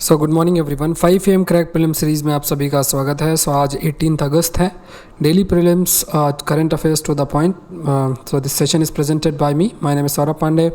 So good morning everyone. 5 AM crack prelims series में आप सभी का स्वागत है। सो आज 18 अगस्त है। Daily prelims current affairs to the point. So this session is presented by me. My name is Saurabh Pandey.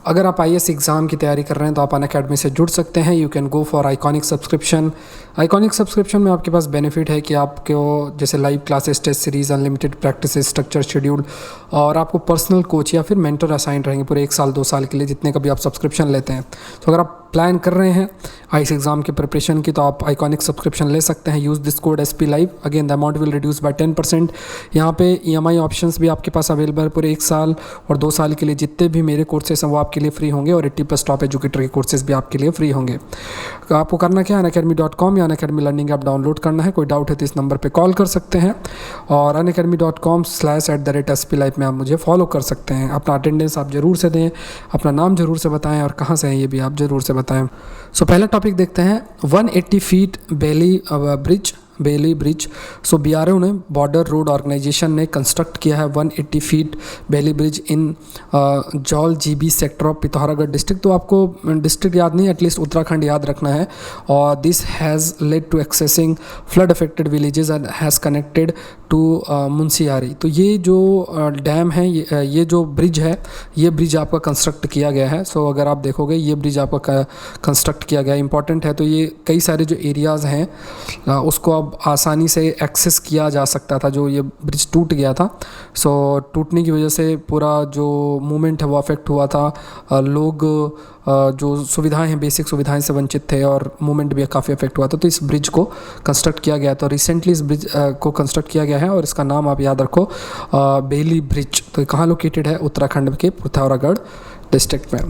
अगर आप IAS एग्ज़ाम की तैयारी कर रहे हैं तो आप अनअकैडमी से जुड़ सकते हैं। You can go for iconic subscription. Iconic subscription में आपके पास बेनिफिट है कि आपको जैसे live classes, test series, unlimited practice, structure schedule और आपको पर्सनल कोच या फिर मेंटर असाइन रहेंगे पूरे 1 साल 2 साल के लिए, जितने का भी आप सब्सक्रिप्शन लेते हैं। तो अगर आप प्लान कर रहे हैं IAS एग्ज़ाम के प्रिपरेशन की तो आप आइकॉनिक सब्सक्रिप्शन ले सकते हैं। Use this code SP Live। Again the amount will reduce by 10%। यहाँ पे EMI ऑप्शंस भी आपके पास अवेलेबल है पूरे 1 साल और 2 साल के लिए। जितने भी मेरे कोर्सेस हैं वो आपके लिए फ्री होंगे और 80+ टॉप एजुकेटर के कोर्सेज भी आपके लिए फ्री होंगे। तो आपको करना क्या है, unacademy.com या unacademy लर्निंग ऐप डाउनलोड करना है। कोई डाउट है तो इस नंबर पर कॉल कर सकते हैं और unacademy.com/@SPLive में आप मुझे फॉलो कर सकते हैं। अपना अटेंडेंस आप ज़रूर से दें, अपना नाम ज़रूर से बताएं और कहाँ से हैं ये भी आप ज़रूर से बताएं। सो पहला टॉपिक देखते हैं 180 feet Bailey bridge. So BRO ने, बॉर्डर रोड ऑर्गेनाइजेशन ने कंस्ट्रक्ट किया है 180 feet Bailey bridge in Jaul GB sector of Pithoragarh district. तो आपको डिस्ट्रिक्ट याद नहीं, एटलीस्ट उत्तराखंड याद रखना है। और this has led to accessing flood affected villages and has connected to Munsiari. तो ये जो डैम है, ये जो ब्रिज है, ये ब्रिज आपका कंस्ट्रक्ट किया गया है। सो अगर आप देखोगे ये ब्रिज आपका कंस्ट्रक्ट किया गया है, इंपॉर्टेंट है। तो ये कई सारे जो एरियाज़ हैं उसको अब आसानी से एक्सेस किया जा सकता था। जो ये ब्रिज टूट गया था, सो टूटने की वजह से पूरा जो मूवमेंट है वो अफेक्ट हुआ था। लोग जो सुविधाएं हैं, बेसिक सुविधाएं से वंचित थे और मूवमेंट भी काफ़ी अफेक्ट हुआ था। तो इस ब्रिज को कंस्ट्रक्ट किया गया। तो रिसेंटली इस ब्रिज को कंस्ट्रक्ट किया गया है और इसका नाम आप याद रखो, बेली ब्रिज। तो कहाँ लोकेटेड है? उत्तराखंड के पिथौरागढ़ डिस्ट्रिक्ट में।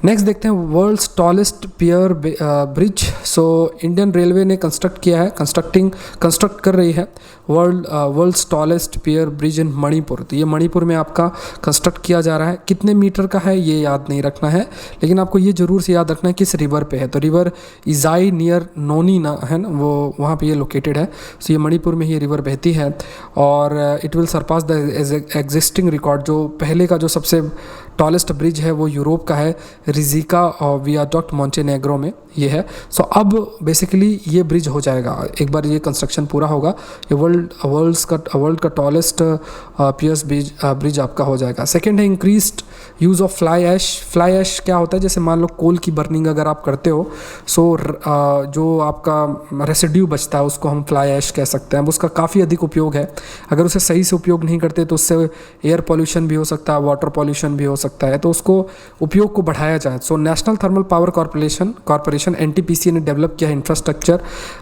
नेक्स्ट देखते हैं world's tallest pier bridge. So Indian railway ने कंस्ट्रक्ट किया है, कंस्ट्रक्ट कर रही है world's tallest pier bridge in Manipur. तो ये मणिपुर में आपका कंस्ट्रक्ट किया जा रहा है। कितने मीटर का है ये याद नहीं रखना है, लेकिन आपको ये ज़रूर से याद रखना है किस रिवर पे है। तो रिवर इजाई नियर नोनी ना है ना, वो वहाँ पे ये लोकेटेड है। सो ये मणिपुर में ही रिवर बहती है और it will Sarpass the existing record. जो पहले का जो सबसे टॉलेस्ट ब्रिज है वो यूरोप का है, रिजिका और वियाडक्ट मॉन्टेनेग्रो में ये है। सो अब बेसिकली ये ब्रिज हो जाएगा एक बार ये कंस्ट्रक्शन पूरा होगा। ये वर्ल्ड का टॉलेस्ट पियर्स ब्रिज आपका हो जाएगा। सेकेंड है increased use of fly ash. Fly ash क्या होता है? जैसे मान लो कोल की बर्निंग अगर आप करते हो, सो जो आपका रेसिड्यू बचता है उसको हम फ्लाई ऐश कह सकते हैं। उसका काफ़ी अधिक उपयोग है। अगर उसे सही से उपयोग नहीं करते तो उससे एयर पॉल्यूशन भी हो सकता है, वाटर पॉल्यूशन भी हो सकता है। तो उसको उपयोग को बढ़ाया जाए। So national thermal power corporation NTPC ने डेवलप किया है infrastructure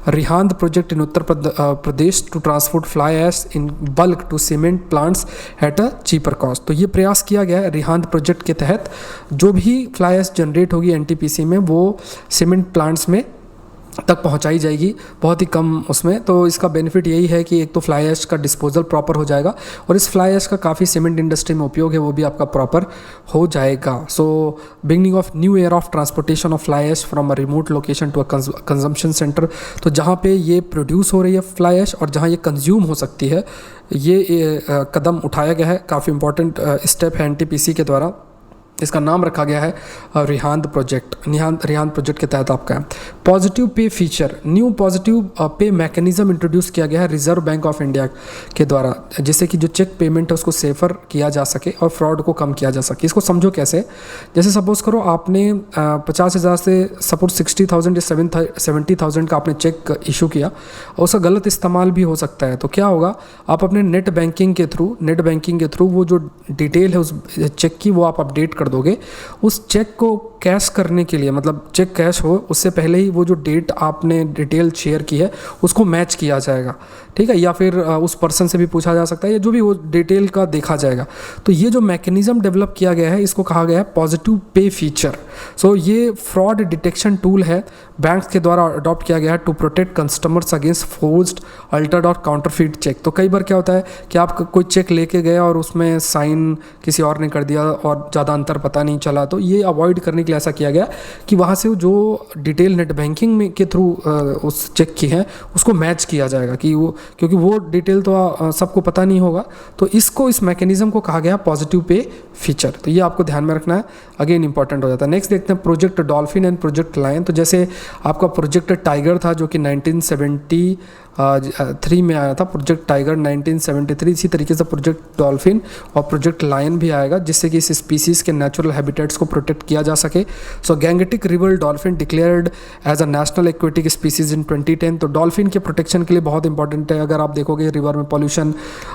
Rihand project in Uttar Pradesh to transport fly ash in bulk to cement plants at a cheaper cost. तो ये प्रयास किया गया है रिहांद प्रोजेक्ट के तहत। जो भी फ्लाई ऐश जनरेट होगी NTPC में वो सीमेंट प्लांट्स में तक पहुंचाई जाएगी, बहुत ही कम उसमें। तो इसका बेनिफिट यही है कि एक तो फ्लाई ऐश का डिस्पोजल प्रॉपर हो जाएगा और इस फ्लाई ऐश का काफ़ी सीमेंट इंडस्ट्री में उपयोग है, वो भी आपका प्रॉपर हो जाएगा। So beginning of new year of transportation of fly ash from a remote location to a consumption centre. तो जहाँ पे ये प्रोड्यूस हो रही है फ्लाई ऐश और जहाँ ये कंज्यूम हो सकती है, ये कदम उठाया गया है। काफ़ी इंपॉर्टेंट स्टेप है NTPC के द्वारा। इसका नाम रखा गया है रिहांद प्रोजेक्ट के तहत आपका है। Positive pay feature, new positive pay mechanism introduce किया गया है रिजर्व बैंक ऑफ इंडिया के द्वारा, जिससे कि जो चेक पेमेंट है उसको सेफर किया जा सके और फ्रॉड को कम किया जा सके। इसको समझो कैसे? जैसे सपोज करो आपने 50,000 से सपोज 60,000 या 70,000 का आपने चेक इशू किया और उसका गलत इस्तेमाल भी हो सकता है। तो क्या होगा, आप अपने नेट बैंकिंग के थ्रू वो जो डिटेल है उस चेक की वो आप अपडेट कर दोगे। उस चेक को कैश करने के लिए, मतलब चेक कैश हो उससे पहले ही वो जो डेट आपने डिटेल शेयर की है उसको मैच किया जाएगा, ठीक है। या फिर उस पर्सन से भी पूछा जा सकता है, या जो भी वो डिटेल का देखा जाएगा। तो ये जो मैकेनिज्म डेवलप किया गया है इसको कहा गया है पॉजिटिव पे फीचर। सो ये फ्रॉड डिटेक्शन टूल है, बैंक के द्वारा अडॉप्ट किया गया है to protect customers against forged, altered और काउंटरफीट चेक। तो कई बार क्या होता है कि आप कोई चेक लेके गए और उसमें साइन किसी और ने कर दिया और ज़्यादा अंतर पता नहीं चला। तो ये अवॉइड करने के लिए ऐसा किया गया कि वहाँ से जो डिटेल नेट बैंकिंग में के थ्रू उस चेक की है उसको मैच किया जाएगा, कि वो, क्योंकि वो डिटेल तो सबको पता नहीं होगा। तो इस मैकेनिज्म को कहा गया पॉजिटिव पे फीचर। तो ये आपको ध्यान में रखना है, अगेन इंपॉर्टेंट हो जाता है। नेक्स्ट देखते हैं project dolphin and project lion. तो जैसे आपका प्रोजेक्ट टाइगर था जो कि 1973 में आया था, प्रोजेक्ट टाइगर 1973, इसी तरीके से प्रोजेक्ट डॉल्फिन और प्रोजेक्ट लायन भी आएगा, जिससे कि इस स्पीसीज़ के नेचुरल हैबिटेट्स को प्रोटेक्ट किया जा सके। So gangetic river dolphin declared as a national aquatic species in 2010। तो डॉल्फिन के प्रोटेक्शन के लिए बहुत इंपॉर्टेंट है। अगर आप देखोगे रिवर में पॉल्यूशन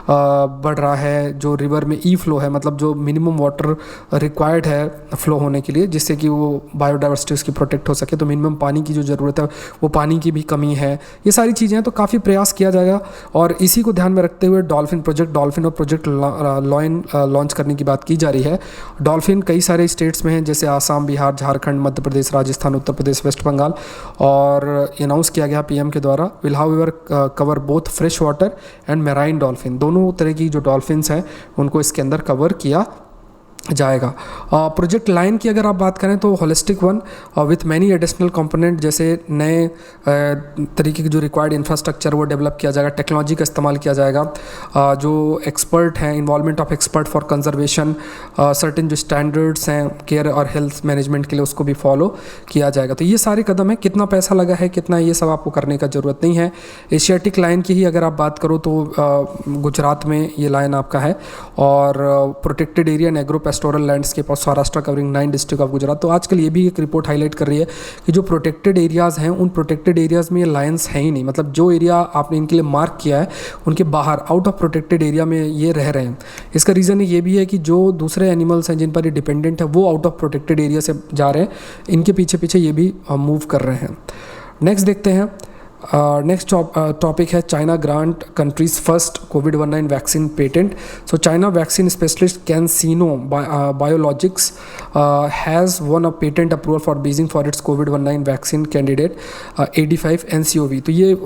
बढ़ रहा है, जो रिवर में ई फ्लो है, मतलब जो मिनिमम वाटर रिक्वायर्ड है फ्लो होने के लिए, जिससे कि वो बायोडाइवर्सिटी उसकी प्रोटेक्ट हो सके, तो मिनिमम पानी की जो ज़रूरत है वो पानी की भी कमी है। ये सारी चीज़ें हैं, तो काफ़ी प्रयास किया जाएगा। और इसी को ध्यान में रखते हुए डॉल्फिन और प्रोजेक्ट लायन लॉन्च करने की बात की जा रही है। डॉल्फिन कई सारे स्टेट्स में हैं, जैसे आसाम, बिहार, झारखंड, मध्य प्रदेश, राजस्थान, उत्तर प्रदेश, वेस्ट बंगाल। और अनाउंस किया गया पीएम के द्वारा, will however cover both fresh water and marine dolphin. दोनों तरह की जो डॉल्फिन्स हैं उनको इसके अंदर कवर किया जाएगा। प्रोजेक्ट लाइन की अगर आप बात करें तो holistic one with many additional component, जैसे नए तरीके की जो रिक्वायर्ड इंफ्रास्ट्रक्चर वो डेवलप किया जाएगा, टेक्नोलॉजी का इस्तेमाल किया जाएगा, जो एक्सपर्ट हैं, involvement of expert for conservation, certain जो स्टैंडर्ड्स हैं केयर और हेल्थ मैनेजमेंट के लिए, उसको भी फॉलो किया जाएगा। तो ये सारे कदम है। कितना पैसा लगा है, कितना, ये सब आपको करने का ज़रूरत नहीं है। एशियाटिक लाइन की ही अगर आप बात करो तो गुजरात में ये लाइन आपका है, और protected area and agro pastoral landscape of Saurashtra covering 9 district of Gujarat. तो आजकल ये भी एक रिपोर्ट हाईलाइट कर रही है कि जो प्रोटेक्टेड एरियाज़ हैं उन प्रोटेक्टेड एरियाज़ में ये लायंस हैं ही नहीं, मतलब जो एरिया आपने इनके लिए मार्क किया है उनके बाहर आउट ऑफ प्रोटेक्टेड एरिया में ये रह रहे हैं। इसका रीज़न ये भी है कि जो दूसरे एनिमल्स हैं जिन पर ये डिपेंडेंट है वो आउट ऑफ प्रोटेक्टेड एरिया से जा रहे हैं, इनके पीछे पीछे ये भी मूव कर रहे हैं। नेक्स्ट देखते हैं, नेक्स्ट टॉपिक है China grant countries first covid vaccine patent. So China vaccine specialist CanSino biologics has one a patent approval for Beijing for its covid vaccine candidate AD5 NCOV। तो ये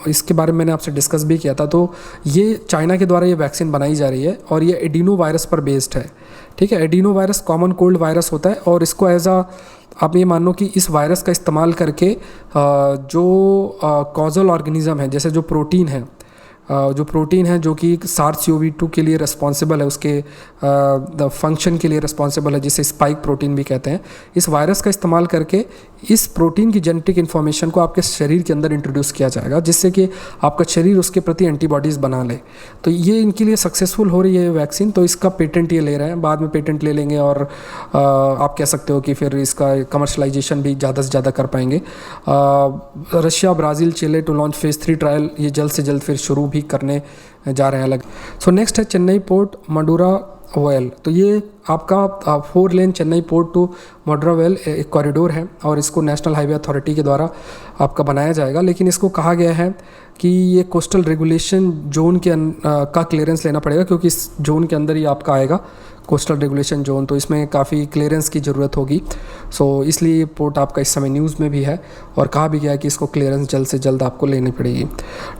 इसके बारे में मैंने आपसे डिस्कस भी किया था। तो ये चाइना के द्वारा ये वैक्सीन बनाई जा रही है और ये एडिनो वायरस पर बेस्ड है। ठीक है, adeno virus common cold virus होता है, और इसको एज अ आप ये मान लो कि इस वायरस का इस्तेमाल करके जो कॉजल ऑर्गेनिज्म है, जैसे जो प्रोटीन है जो कि SARS-CoV-2 के लिए रिस्पॉन्सिबल है, उसके फंक्शन के लिए रिस्पॉन्सिबल है, जिसे स्पाइक प्रोटीन भी कहते हैं, इस वायरस का इस्तेमाल करके इस प्रोटीन की जेनेटिक इन्फॉर्मेशन को आपके शरीर के अंदर इंट्रोड्यूस किया जाएगा, जिससे कि आपका शरीर उसके प्रति एंटीबॉडीज़ बना ले। तो ये इनके लिए सक्सेसफुल हो रही है वैक्सीन, तो इसका पेटेंट ये ले रहे हैं, बाद में पेटेंट ले लेंगे और आप कह सकते हो कि फिर इसका कमर्शलाइजेशन भी ज़्यादा से ज़्यादा कर पाएंगे। Russia, Brazil, Chile to launch phase 3 trial ये जल्द से जल्द फिर शुरू भी करने जा रहे हैं अलग। सो नेक्स्ट है चेन्नई पोर्ट मडुरा वेल। तो ये आपका 4 लेन चेन्नई पोर्ट टू मडुरा वेल एक कॉरिडोर है, और इसको नेशनल हाईवे अथॉरिटी के द्वारा आपका बनाया जाएगा। लेकिन इसको कहा गया है कि ये कोस्टल रेगुलेशन जोन के का क्लियरेंस लेना पड़ेगा, क्योंकि इस जोन के अंदर ही आपका आएगा कोस्टल रेगुलेशन जोन, तो इसमें काफ़ी क्लियरेंस की ज़रूरत होगी। सो इसलिए ये पोर्ट आपका इस समय न्यूज़ में भी है, और कहा भी गया है कि इसको क्लियरेंस जल्द से जल्द आपको लेनी पड़ेगी।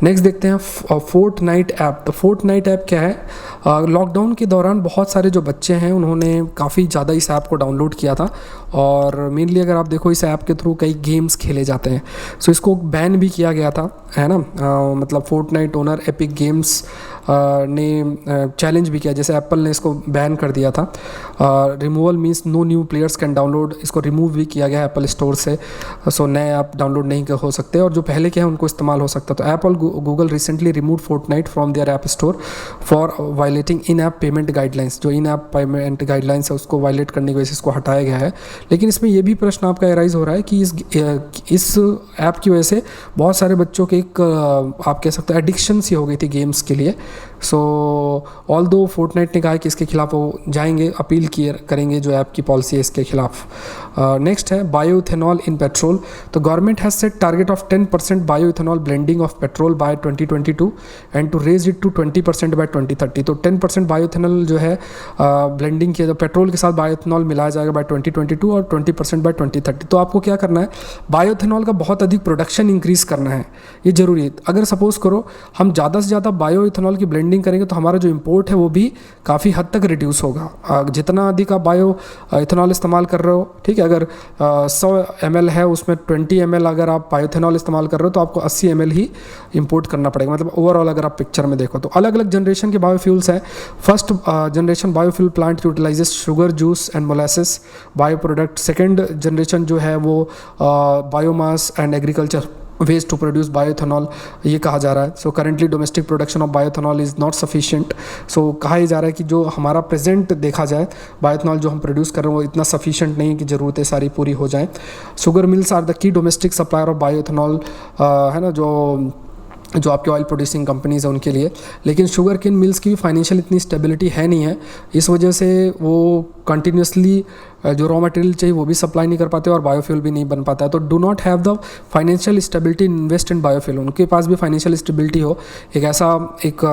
नेक्स्ट देखते हैं फोर्टनाइट ऐप। तो फोर्टनाइट ऐप क्या है? लॉकडाउन के दौरान बहुत सारे जो बच्चे हैं उन्होंने काफ़ी ज़्यादा इस ऐप को डाउनलोड किया था, और मेनली अगर आप देखो इस ऐप के थ्रू कई गेम्स खेले जाते हैं। सो इसको बैन भी किया गया था, है ना, मतलब फोर्टनाइट ओनर एपिक गेम्स ने चैलेंज भी किया, जैसे एप्पल ने इसको बैन कर दिया था। Removal means no new players can download, इसको रिमूव भी किया गया एप्पल स्टोर से। सो नए ऐप डाउनलोड नहीं हो सकते, और जो पहले के हैं उनको इस्तेमाल हो सकता। तो Apple Google recently remove Fortnite from their app store for violating in app payment guidelines. जो इन ऐप पेमेंट गाइडलाइंस है उसको वायलेट करने की वजह से इसको हटाया गया है। लेकिन इसमें यह भी प्रश्न आपका एराइज हो रहा है कि इस ऐप की वजह से बहुत सारे बच्चों के एक आप कह सकते हो एडिक्शन सी हो गई थी गेम्स के लिए। सो ऑल दो फोर्टनाइट ने कहा कि इसके खिलाफ वो जाएंगे, अपील करेंगे जो ऐप की पॉलिसी है इसके खिलाफ। नेक्स्ट है bioethanol in petrol. So government has set target of 10% bioethanol blending of petrol by 2022 and to raise it to 20% by 2030। तो 10% बायोइथेनॉल जो है ब्लेंडिंग किया, पेट्रोल के साथ बायोइथेनॉल मिलाया जाएगा बाय 2022 और 20% बाय 2030। तो आपको क्या करना है, बायोइथेनॉल का बहुत अधिक प्रोडक्शन इंक्रीज़ करना है, ये जरूरी है। अगर सपोज करो हम ज़्यादा से ज़्यादा बायोइथेनॉल की ब्लेंडिंग ब्लेंडिंग करेंगे तो हमारा जो इम्पोर्ट है वो भी काफ़ी हद तक रिड्यूस होगा। जितना अधिक आप बायो इथेनॉल इस्तेमाल कर रहे हो, ठीक है, अगर 100 ml है उसमें 20 ml अगर आप बायोथेनॉल इस्तेमाल कर रहे हो तो आपको 80 ml ही इंपोर्ट करना पड़ेगा। मतलब ओवरऑल अगर आप पिक्चर में देखो तो अलग अलग जनरेशन के बायोफ्यूल्स हैं। First generation biofuel plant utilises sugar, juice and molasses bio product. Second generation जो है वो biomass and agriculture waste to produce bioethanol ये कहा जा रहा है। So currently domestic production of bioethanol is not sufficient. So कहा ही जा रहा है कि जो हमारा प्रेजेंट देखा जाए बायोथेनॉल जो हम प्रोड्यूस कर रहे हैं वो इतना सफिशिएंट नहीं है कि ज़रूरतें सारी पूरी हो जाएं। Sugar mills are the key domestic supplier of bioethanol, है ना, जो आपके ऑयल प्रोड्यूसिंग कंपनीज़ हैं उनके लिए। लेकिन शुगर केन मिल्स की भी फाइनेंशियल इतनी स्टेबिलिटी है नहीं है, इस वजह से वो कंटिन्यूसली जो रॉ मटेरियल चाहिए वो भी सप्लाई नहीं कर पाते और बायोफ्यूल भी नहीं बन पाता है। तो do not have the financial stability invest in biofuel. उनके पास भी फाइनेंशियल स्टेबिलिटी हो, एक ऐसा एक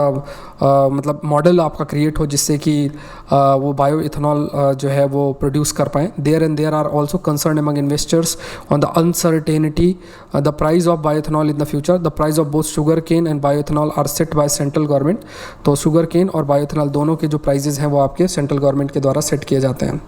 मतलब मॉडल आपका क्रिएट हो जिससे कि वो बायो इथेनॉल जो है वो प्रोड्यूस कर पाएँ। There are also concern among investors on the uncertainty the price of bioethanol in the future. The price of both sugar cane and bioethanol are set by central government. तो sugar cane और bioethanol दोनों के जो prizes हैं वो आपके central government के द्वारा सेट किए जाते हैं।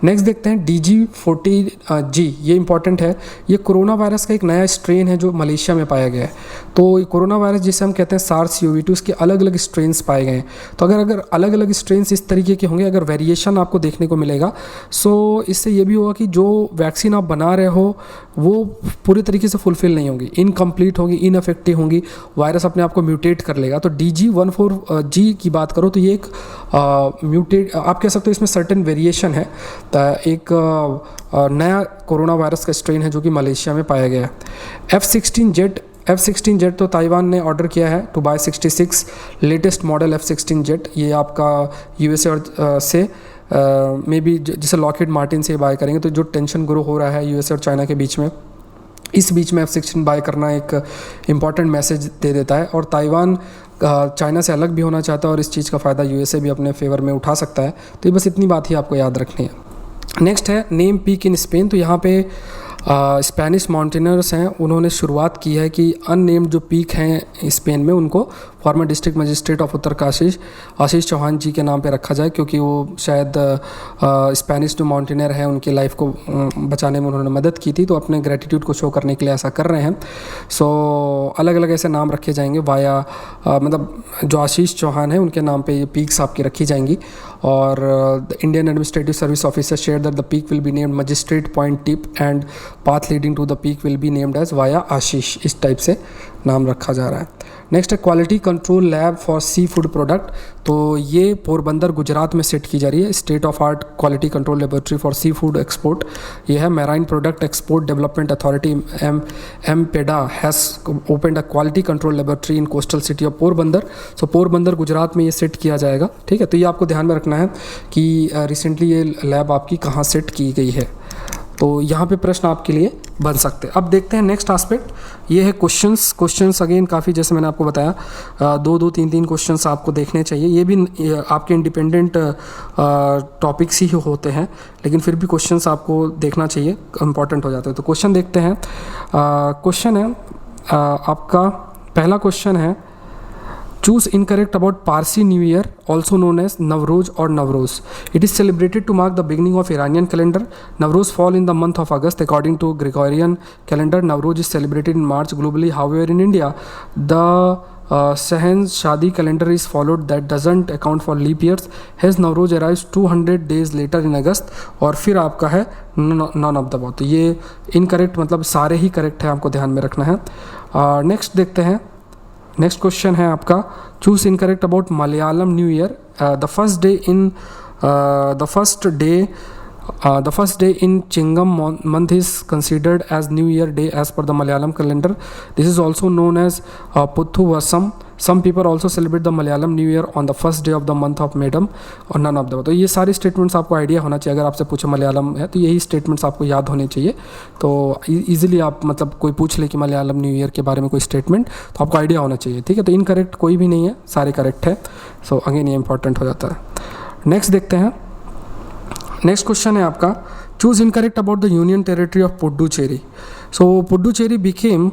नेक्स्ट देखते हैं DG40G, ये इंपॉर्टेंट है। ये कोरोना वायरस का एक नया स्ट्रेन है जो मलेशिया में पाया गया है। तो कोरोना वायरस जिसे हम कहते हैं SARS-CoV-2, उसके अलग अलग स्ट्रेन्स पाए गए हैं। तो अगर अलग अलग स्ट्रेन्स इस तरीके के होंगे, अगर वेरिएशन आपको देखने को मिलेगा, सो इससे ये भी होगा कि जो वैक्सीन आप बना रहे हो वो पूरी तरीके से फुलफिल नहीं होगी, इनकम्प्लीट होगी, इनइफेक्टिव होंगी, वायरस अपने आप को म्यूटेट कर लेगा। तो DG14G की बात करो तो ये एक म्यूटेट आप कह सकते हो, इसमें सर्टेन वेरिएशन है। एक नया कोरोना वायरस का स्ट्रेन है जो कि मलेशिया में पाया गया है। F-16 जेट तो ताइवान ने ऑर्डर किया है to buy 66 latest model F-16 jet. ये आपका USA और से मे बी जिसे लॉकहीड मार्टिन से बाय करेंगे। तो जो टेंशन ग्रो हो रहा है USA और चाइना के बीच में, इस बीच में F-16 बाय करना एक इम्पॉर्टेंट मैसेज दे देता है। और ताइवान चाइना से अलग भी होना चाहता है और इस चीज़ का फ़ायदा USA भी अपने फेवर में उठा सकता है। तो ये बस इतनी बात ही आपको याद रखनी है। नेक्स्ट है नेम पीक इन स्पेन। तो यहाँ पे स्पेनिश माउंटेनर्स हैं, उन्होंने शुरुआत की है कि अननेम्ड जो पीक हैं स्पेन में उनको former district magistrate of Uttarkashi Ashish Chauhan ji के नाम पे रखा जाए, क्योंकि वो शायद स्पेनिश जो माउंटेनर हैं उनकी लाइफ को बचाने में उन्होंने मदद की थी। तो अपने ग्रेटिट्यूड को शो करने के लिए ऐसा कर रहे हैं। सो अलग अलग ऐसे नाम रखे जाएंगे वाया मतलब जो आशीष चौहान है उनके नाम पे ये पीक्स आपकी रखी जाएंगी। और the Indian administrative service officer share that the peak will be named magistrate point tip and path leading to the peak will be named as via Ashish. इस टाइप से नाम रखा जा रहा है। नेक्स्ट है quality control lab for sea food product. तो ये पोरबंदर गुजरात में सेट की जा रही है। State of art quality control laboratory for sea food export. ये है marine product export development authority MPEDA has opened a quality control laboratory in coastal city of Porbandar. So Porbandar Gujarat में ये सेट किया जाएगा। ठीक है, तो ये आपको ध्यान में रखना है कि रिसेंटली ये लैब आपकी कहाँ सेट की गई है। तो यहाँ पे प्रश्न आपके लिए बन सकते हैं। अब देखते हैं नेक्स्ट एस्पेक्ट, ये है क्वेश्चंस अगेन काफ़ी, जैसे मैंने आपको बताया 2-2, 3-3 क्वेश्चंस आपको देखने चाहिए। ये भी आपके इंडिपेंडेंट टॉपिक्स ही होते हैं, लेकिन फिर भी क्वेश्चंस आपको देखना चाहिए, इंपॉर्टेंट हो जाते हैं। तो क्वेश्चन देखते हैं। क्वेश्चन है आपका पहला क्वेश्चन है choose incorrect about Parsi new year also known as Navroz और Navroz. It is celebrated to mark the beginning of Iranian calendar. Navroz fall in the month of August according to Gregorian calendar. Navroz is celebrated in March globally. However in India the Sahan's Shadi calendar is followed that doesn't account for leap years. Hence Nowruz arrives 200 days later in August। और फिर आपका है none of the above। तो ये incorrect मतलब सारे ही correct है, आपको ध्यान में रखना है। नेक्स्ट देखते हैं। नेक्स्ट क्वेश्चन है आपका choose incorrect about Malayalam new year. The first day in Chingam month is considered as New Year Day as per the Malayalam calendar. This is also known as Puthu Vasam. Some people also celebrate the Malayalam New Year on the first day of the month of Medam और none of the। तो ये सारे statements आपको idea होना चाहिए। अगर आपसे पूछे मलयालम है तो यही स्टेटमेंट्स आपको याद होने चाहिए। तो ईजिली आप मतलब कोई पूछ ले कि मलयालम न्यू ईयर के बारे में कोई स्टेटमेंट, तो आपको आइडिया होना चाहिए। ठीक है, तो इनकरेक्ट कोई भी नहीं है, सारे करेक्ट है। सो अगेन ये इंपॉर्टेंट हो जाता है। नेक्स्ट देखते हैं। नेक्स्ट क्वेश्चन है आपका choose incorrect about the union territory of Puducherry. So Puducherry became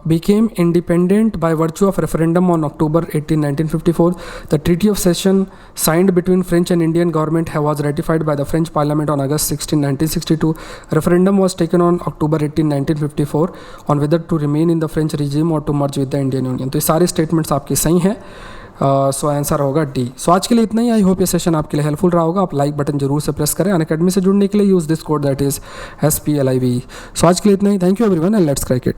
became independent by virtue of referendum on October 18, 1954. The Treaty of Cession signed between French and Indian government was ratified by the French Parliament on August 16, 1962. Referendum was taken on October 18, 1954 on whether to remain in the French regime or to merge with the Indian Union. तो ये सारे statements आपके सही हैं. So answer होगा D. सो आज के लिए इतना ही. आई होप ये सेशन आपके लिए हेल्पफुल रहा होगा. आप लाइक बटन जरूर से प्रेस करें. अनअकैडमी से जुड़ने के लिए use this code that is SPLIV. So आज के लिए इतना ही. Thank you everyone and let's crack it.